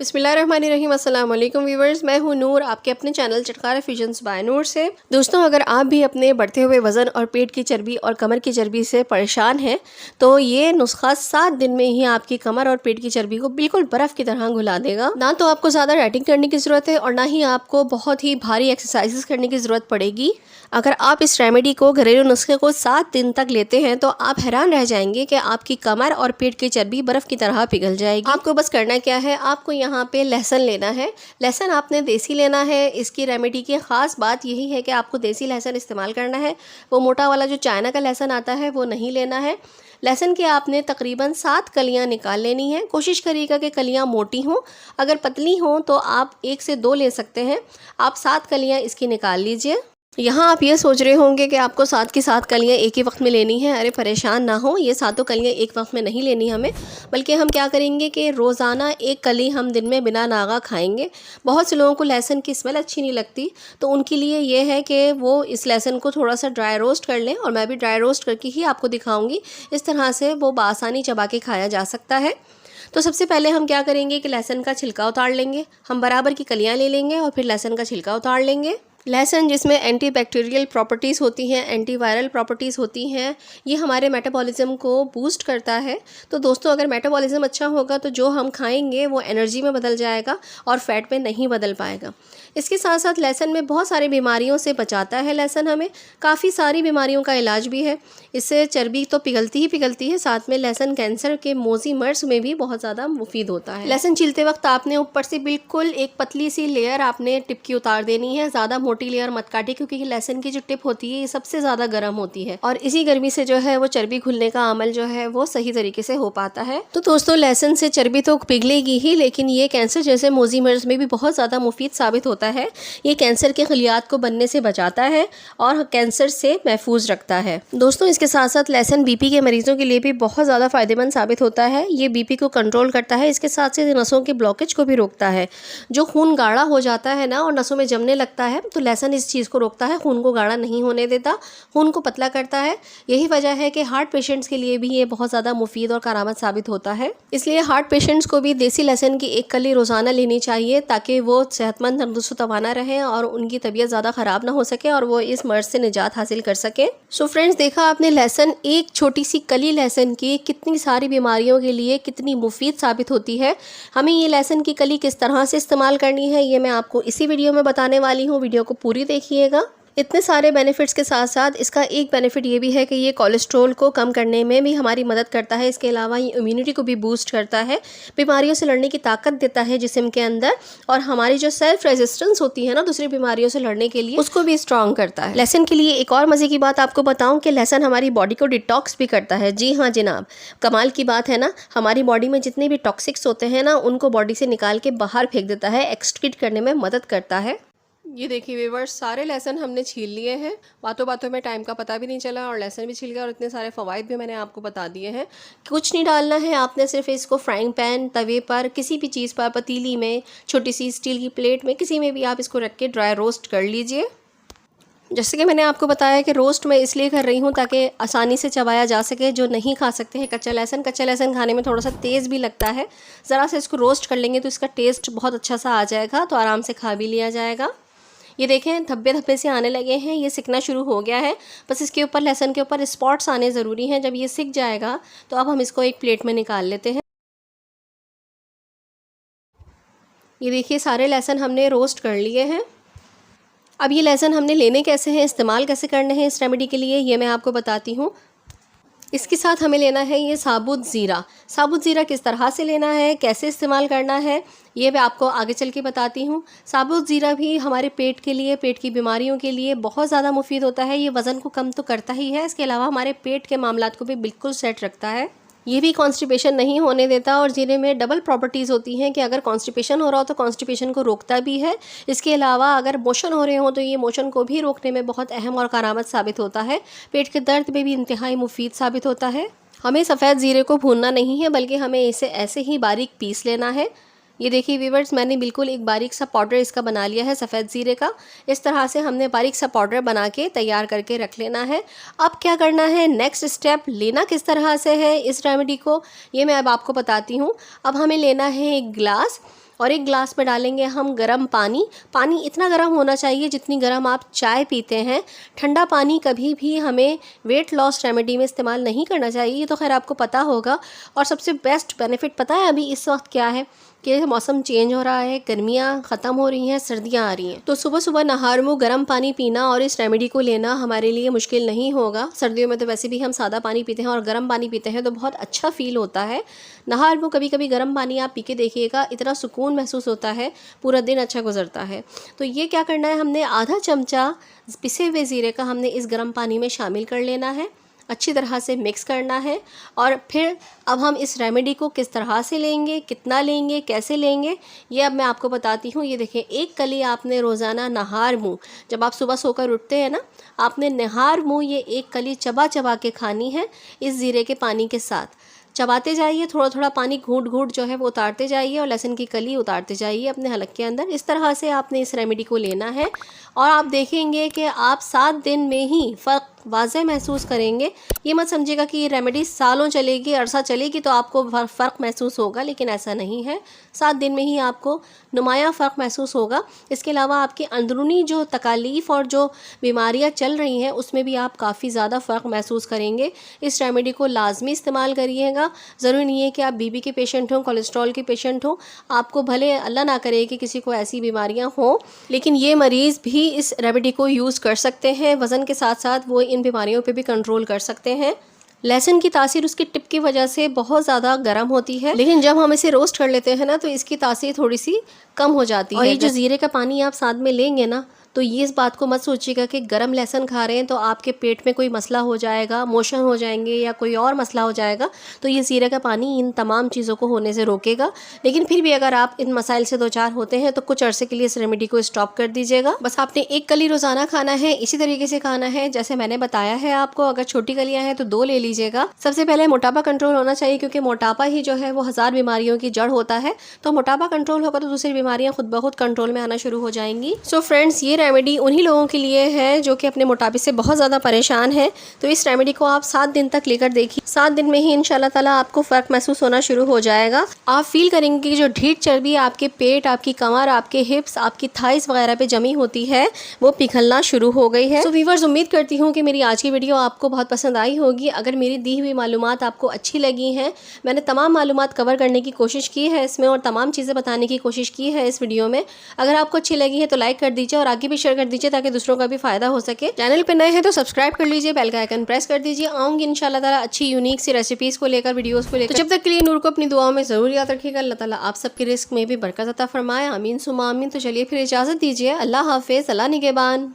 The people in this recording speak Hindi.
बिस्मिल्लाहिर्रहमानिर्रहीम। अस्सलाम वालेकुम व्यूवर्स, मैं हूं नूर, आपके अपने चैनल चटखारा फ्यूजन्स बाय नूर से। दोस्तों, अगर आप भी अपने बढ़ते हुए वज़न और पेट की चर्बी और कमर की चर्बी से परेशान हैं तो ये नुस्खा 7 दिन में ही आपकी कमर और पेट की चर्बी को बिल्कुल बर्फ़ की तरह घुला देगा। ना तो आपको ज़्यादा डाइटिंग करने की ज़रूरत है और ना ही आपको बहुत ही भारी एक्सरसाइजेस करने की ज़रूरत पड़ेगी। अगर आप इस रेमेडी को, घरेलू नुस्खे को 7 दिन तक लेते हैं तो आप हैरान रह जाएंगे कि आपकी कमर और पेट की चर्बी बर्फ़ की तरह पिघल जाएगी। आपको बस करना क्या है, आपको यहाँ पे लहसुन लेना है। लहसुन आपने देसी लेना है। इसकी रेमेडी की ख़ास बात यही है कि आपको देसी लहसुन इस्तेमाल करना है। वो मोटा वाला जो चाइना का लहसुन आता है वो नहीं लेना है। लहसुन की आपने तकरीबन 7 कलियां निकाल लेनी है। कोशिश करिएगा कि कलियां मोटी हों। अगर पतली हों तो आप 1 से 2 ले सकते हैं। आप 7 कलियां इसकी निकाल लीजिए। यहाँ आप ये सोच रहे होंगे कि आपको 7 की 7 कलियाँ एक ही वक्त में लेनी है। अरे परेशान ना हो, ये 7 कलियाँ एक वक्त में नहीं लेनी हमें, बल्कि हम क्या करेंगे कि रोज़ाना 1 कली हम दिन में बिना नागा खाएंगे। बहुत से लोगों को लहसुन की स्मेल अच्छी नहीं लगती, तो उनके लिए ये है कि वो इस लहसुन को थोड़ा सा ड्राई रोस्ट कर लें, और मैं भी ड्राई रोस्ट करके ही आपको दिखाऊँगी। इस तरह से वो बआसानी चबा के खाया जा सकता है। तो सबसे पहले हम क्या करेंगे कि लहसुन का छिलका उतार लेंगे। हम बराबर की कलियाँ ले लेंगे और फिर लहसुन का छिलका उतार लेंगे। लहसुन जिसमें एंटीबैक्टीरियल प्रॉपर्टीज़ होती हैं, एंटीवायरल प्रॉपर्टीज़ होती हैं, ये हमारे मेटाबॉलिज्म को बूस्ट करता है। तो दोस्तों, अगर मेटाबॉलिज्म अच्छा होगा तो जो हम खाएंगे वो एनर्जी में बदल जाएगा और फैट में नहीं बदल पाएगा। इसके साथ साथ लहसुन में बहुत सारी बीमारियों से बचाता है। लहसुन हमें काफ़ी सारी बीमारियों का इलाज भी है। इससे चर्बी तो पिघलती ही पिघलती है, साथ में लहसुन कैंसर के मोज़ी मर्ज में भी बहुत ज़्यादा मुफीद होता है। लहसुन छीलते वक्त आपने ऊपर से बिल्कुल एक पतली सी लेयर आपने टिप की उतार देनी है। ज़्यादा मोटी लेयर मत काटिए, क्योंकि लहसुन की जो टिप होती है ये सबसे ज़्यादा गर्म होती है और इसी गर्मी से जो है वो चर्बी घुलने का अमल जो है वो सही तरीके से हो पाता है। तो दोस्तों, लहसुन से चर्बी तो पिघलेगी ही, लेकिन ये कैंसर जैसे मोज़ी मर्ज में भी बहुत ज़्यादा मुफीद साबित होता है। ये कैंसर के खलियात को बनने से बचाता है और कैंसर से महफूज रखता है। दोस्तों, इसके साथ साथ लहसुन बीपी के मरीजों के लिए भी बहुत ज़्यादा फ़ायदेमंद साबित होता है। ये बीपी को कंट्रोल करता है। इसके साथ साथ नसों के ब्लॉकेज को भी रोकता है। जो खून गाढ़ा हो जाता है ना और नसों में जमने लगता है, तो लहसुन इस चीज़ को रोकता है, खून को गाढ़ा नहीं होने देता, खून को पतला करता है। यही वजह है कि हार्ट पेशेंट्स के लिए भी ये बहुत ज़्यादा मुफीद और करामत साबित होता है। इसलिए हार्ट पेशेंट्स को भी देसी लहसुन की 1 कली रोज़ाना लेनी चाहिए, ताकि वो सेहतमंद, तंदुरुस्त, तवाना रहें और उनकी तबीयत ज़्यादा ख़राब ना हो सके और वो इस मर्ज से निजात हासिल कर सके। सो फ्रेंड्स, देखा आपने लहसुन, एक छोटी सी कली लहसुन की कितनी सारी बीमारियों के लिए कितनी मुफीद साबित होती है। हमें ये लहसुन की कली किस तरह से इस्तेमाल करनी है ये मैं आपको इसी वीडियो में बताने वाली हूँ। वीडियो को पूरी देखिएगा। इतने सारे बेनिफिट्स के साथ साथ इसका एक बेनिफिट ये भी है कि ये कोलेस्ट्रॉल को कम करने में भी हमारी मदद करता है। इसके अलावा ये इम्यूनिटी को भी बूस्ट करता है, बीमारियों से लड़ने की ताकत देता है जिस्म के अंदर, और हमारी जो सेल्फ रेजिस्टेंस होती है ना दूसरी बीमारियों से लड़ने के लिए, उसको भी स्ट्रॉन्ग करता है। लहसुन के लिए एक और मज़े की बात आपको बताऊं कि लहसुन हमारी बॉडी को डिटॉक्स भी करता है। जी हाँ जनाब, कमाल की बात है ना। हमारी बॉडी में जितने भी टॉक्सिक्स होते हैं ना उनको बॉडी से निकाल के बाहर फेंक देता है, एक्सक्रीट करने में मदद करता है। ये देखिए व्यूअर्स, सारे लहसुन हमने छील लिए हैं। बातों बातों में टाइम का पता भी नहीं चला और लहसुन भी छील गया और इतने सारे फ़वाइद भी मैंने आपको बता दिए हैं। कुछ नहीं डालना है आपने, सिर्फ इसको फ्राइंग पैन, तवे पर, किसी भी चीज़ पर, पतीली में, छोटी सी स्टील की प्लेट में, किसी में भी आप इसको रख के ड्राई रोस्ट कर लीजिए। जैसे कि मैंने आपको बताया कि रोस्ट मैं इसलिए कर रही हूँ ताकि आसानी से चबाया जा सके। जो नहीं खा सकते हैं कच्चा लहसुन खाने में थोड़ा सा तेज़ भी लगता है। ज़रा से इसको रोस्ट कर लेंगे तो इसका टेस्ट बहुत अच्छा सा आ जाएगा, तो आराम से खा भी लिया जाएगा। ये देखें, धब्बे धब्बे से आने लगे हैं, ये सिकना शुरू हो गया है। बस इसके ऊपर, लहसुन के ऊपर स्पॉट्स आने ज़रूरी हैं। जब ये सिक जाएगा तो अब हम इसको एक प्लेट में निकाल लेते हैं। ये देखिए, सारे लहसुन हमने रोस्ट कर लिए हैं। अब ये लहसुन हमने लेने कैसे हैं, इस्तेमाल कैसे करने हैं इस रेमेडी के लिए, ये मैं आपको बताती हूँ। इसके साथ हमें लेना है ये साबुत ज़ीरा। साबुत ज़ीरा किस तरह से लेना है, कैसे इस्तेमाल करना है, ये मैं आपको आगे चल के बताती हूँ। साबुत ज़ीरा भी हमारे पेट के लिए, पेट की बीमारियों के लिए बहुत ज़्यादा मुफीद होता है। ये वज़न को कम तो करता ही है, इसके अलावा हमारे पेट के मामलात को भी बिल्कुल सेट रखता है। ये भी कॉन्स्टिपेशन नहीं होने देता और जीरे में डबल प्रॉपर्टीज़ होती हैं कि अगर कॉन्स्टिपेशन हो रहा हो तो कॉन्स्टिपेशन को रोकता भी है। इसके अलावा अगर मोशन हो रहे हो तो ये मोशन को भी रोकने में बहुत अहम और करामत साबित होता है। पेट के दर्द में भी इंतहाई मुफीद साबित होता है। हमें सफ़ेद ज़ीरे को भूनना नहीं है, बल्कि हमें इसे ऐसे ही बारीक पीस लेना है। ये देखिए व्यूअर्स, मैंने बिल्कुल एक बारीक सा पाउडर इसका बना लिया है सफ़ेद ज़ीरे का। इस तरह से हमने बारीक सा पाउडर बना के तैयार करके रख लेना है। अब क्या करना है, नेक्स्ट स्टेप लेना किस तरह से है इस रेमेडी को, ये मैं अब आपको बताती हूँ। अब हमें लेना है एक गिलास। और एक गिलास में डालेंगे हम गर्म पानी। पानी इतना गर्म होना चाहिए जितनी गर्म आप चाय पीते हैं। ठंडा पानी कभी भी हमें वेट लॉस रेमेडी में इस्तेमाल नहीं करना चाहिए, ये तो खैर आपको पता होगा। और सबसे बेस्ट बेनिफिट पता है अभी इस वक्त क्या है कि मौसम चेंज हो रहा है, गर्मियाँ ख़त्म हो रही हैं, सर्दियाँ आ रही हैं, तो सुबह सुबह नहार मुँह गर्म पानी पीना और इस रेमेडी को लेना हमारे लिए मुश्किल नहीं होगा। सर्दियों में तो वैसे भी हम सादा पानी पीते हैं और गर्म पानी पीते हैं तो बहुत अच्छा फील होता है। नहार मुँह कभी कभी गर्म पानी आप पी के देखिएगा, इतना सुकून महसूस होता है, पूरा दिन अच्छा गुजरता है। तो ये क्या करना है, हमने आधा चमचा पिसे हुए ज़ीरे का हमने इस गर्म पानी में शामिल कर लेना है, अच्छी तरह से मिक्स करना है। और फिर अब हम इस रेमेडी को किस तरह से लेंगे, कितना लेंगे, कैसे लेंगे, ये अब मैं आपको बताती हूँ। ये देखें, एक कली आपने रोज़ाना नहार मुँह, जब आप सुबह सोकर उठते हैं ना, आपने नहार मुँह ये एक कली चबा चबा के खानी है इस ज़ीरे के पानी के साथ। चबाते जाइए, थोड़ा थोड़ा पानी घूंट घूंट जो है वो उतारते जाइए और लहसुन की कली उतारते जाइए अपने हलक के अंदर। इस तरह से आपने इस रेमेडी को लेना है और आप देखेंगे कि आप 7 दिन में ही फ़र्क वाज़े महसूस करेंगे। ये मत समझिएगा कि ये रेमेडी सालों चलेगी, अरसा चलेगी तो आपको फ़र्क महसूस होगा, लेकिन ऐसा नहीं है। 7 दिन में ही आपको नुमाया फ़र्क महसूस होगा। इसके अलावा आपकी अंदरूनी जो तकालीफ़ और जो बीमारियां चल रही हैं उसमें भी आप काफ़ी ज़्यादा फ़र्क महसूस करेंगे। इस रेमेडी को लाजमी इस्तेमाल करिएगा। ज़रूरी नहीं है कि आप बीपी के पेशेंट हों, कोलेस्ट्रॉल के पेशेंट हों, आपको भले अल्लाह ना करे कि किसी को ऐसी बीमारियाँ हों, लेकिन ये मरीज़ भी इस रेमेडी को यूज़ कर सकते हैं। वज़न के साथ साथ वो इन बीमारियों पे भी कंट्रोल कर सकते हैं। लहसुन की तासीर उसकी टिप की वजह से बहुत ज़्यादा गर्म होती है, लेकिन जब हम इसे रोस्ट कर लेते हैं ना तो इसकी तासीर थोड़ी सी कम हो जाती है। और ये जो ज़ीरे का पानी आप साथ में लेंगे ना, तो ये इस बात को मत सोचिएगा कि गरम लहसुन खा रहे हैं तो आपके पेट में कोई मसला हो जाएगा, मोशन हो जाएंगे या कोई और मसला हो जाएगा। तो ये ज़ीरे का पानी इन तमाम चीज़ों को होने से रोकेगा। लेकिन फिर भी अगर आप इन मसाइल से दो चार होते हैं तो कुछ अरसे के लिए इस रेमेडी को स्टॉप कर दीजिएगा। बस आपने एक कली रोज़ाना खाना है, इसी तरीके से खाना है जैसे मैंने बताया है आपको। अगर छोटी कलियाँ हैं तो 2 ले लीजिएगा। सबसे पहले मोटापा कंट्रोल होना चाहिए, क्योंकि मोटापा ही जो है वो 1000 बीमारियों की जड़ होता है। तो मोटापा कंट्रोल होगा तो दूसरी बीमारियाँ खुद ब खुद कंट्रोल में आना शुरू हो जाएंगी। सो फ्रेंड्स, ये रेमेडी उन्हीं लोगों के लिए है जो कि अपने मोटापे से बहुत ज़्यादा परेशान है। तो इस रेमेडी को आप 7 दिन तक लेकर देखिए। 7 दिन में ही इंशाल्लाह ताला आपको फ़र्क महसूस होना शुरू हो जाएगा। आप फील करेंगे कि जो ढीठ चर्बी आपके पेट, आपकी कमर, आपके हिप्स, आपकी थाइस वगैरह पे जमी होती है वो पिघलना शुरू हो गई है। तो व्यूअर्स, उम्मीद करती हूँ कि मेरी आज की वीडियो आपको बहुत पसंद आई होगी। अगर मेरी दी हुई मालूमात आपको अच्छी लगी हैं, मैंने तमाम मालूमात कवर करने की कोशिश की है इसमें और तमाम चीज़ें बताने की कोशिश की है इस वीडियो में। अगर आपको अच्छी लगी है तो लाइक कर दीजिए और आगे भी शेयर कर दीजिए ताकि दूसरों का भी फ़ायदा हो सके। चैनल पे नए हैं तो सब्सक्राइब कर लीजिए, बेल का आइकन प्रेस कर दीजिए। आऊँगी इंशाल्लाह ताला अच्छी यूनिक सी रेसिपीज़ को लेकर, वीडियोज़ को लेकर। तो जब तक के लिए नूर को अपनी दुआओं में ज़रूर याद रखिएगा। अल्लाह ताला आप सबके रिस्क में भी बरकत अता फरमाए। आमीन सुमा आमीन। तो चलिए फिर इजाज़त दीजिए। अल्लाह हाफिज़, अल्लाह निगहबान।